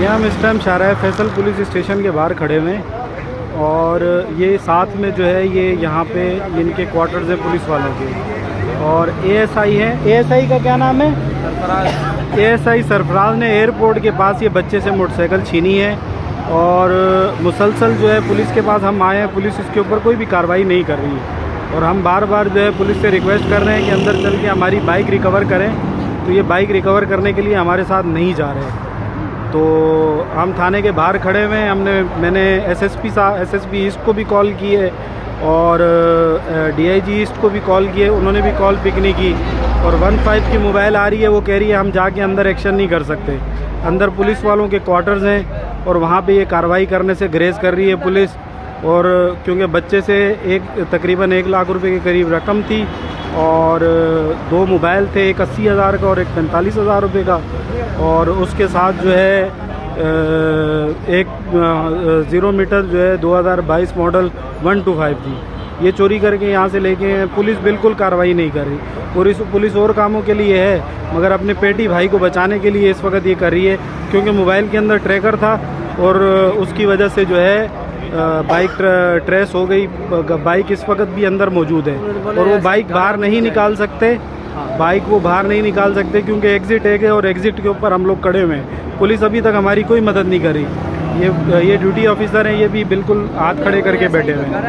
ये हम इस टाइम शाहराह फैसल पुलिस स्टेशन के बाहर खड़े हुए हैं और ये साथ में जो है ये यहाँ पे इनके क्वार्टर्स है पुलिस वालों के। और एएसआई है, एएसआई का क्या नाम है? सरफराज। एएसआई सरफराज ने एयरपोर्ट के पास ये बच्चे से मोटरसाइकिल छीनी है और मुसलसल जो है पुलिस के पास हम आए हैं, पुलिस इसके ऊपर कोई भी कार्रवाई नहीं कर रही है। और हम बार बार जो है पुलिस से रिक्वेस्ट कर रहे हैं कि अंदर चल के हमारी बाइक रिकवर करें, तो ये बाइक रिकवर करने के लिए हमारे साथ नहीं जा रहे हैं। तो हम थाने के बाहर खड़े हुए हैं। मैंने एसएसपी ईस्ट को भी कॉल की है और डीआईजी ईस्ट को भी कॉल किए, उन्होंने भी कॉल पिक नहीं की। और 15 की मोबाइल आ रही है, वो कह रही है हम जाके अंदर एक्शन नहीं कर सकते। अंदर पुलिस वालों के क्वार्टर्स हैं और वहाँ पे ये कार्रवाई करने से ग्रेज कर रही है पुलिस। और क्योंकि बच्चे से तकरीबन 1 लाख रुपए के करीब रकम थी और 2 मोबाइल थे, एक 80,000 का और एक 45,000 रुपये का। और उसके साथ जो है एक 0 मीटर जो है 2022 मॉडल 125 थी। ये चोरी करके यहाँ से लेके हैं। पुलिस बिल्कुल कार्रवाई नहीं कर रही। पुलिस और कामों के लिए है, मगर अपने पेटी भाई को बचाने के लिए इस वक्त ये कर रही है, क्योंकि मोबाइल के अंदर ट्रैकर था और उसकी वजह से जो है बाइक ट्रेस हो गई। बाइक इस वक्त भी अंदर मौजूद है और वो बाइक बाहर नहीं निकाल सकते। बाइक वो बाहर नहीं निकाल सकते क्योंकि एग्ज़िट है और एग्ज़िट के ऊपर हम लोग खड़े हुए हैं। पुलिस अभी तक हमारी कोई मदद नहीं कर रही। ये ड्यूटी ऑफिसर हैं, ये भी बिल्कुल हाथ खड़े करके बैठे हुए हैं।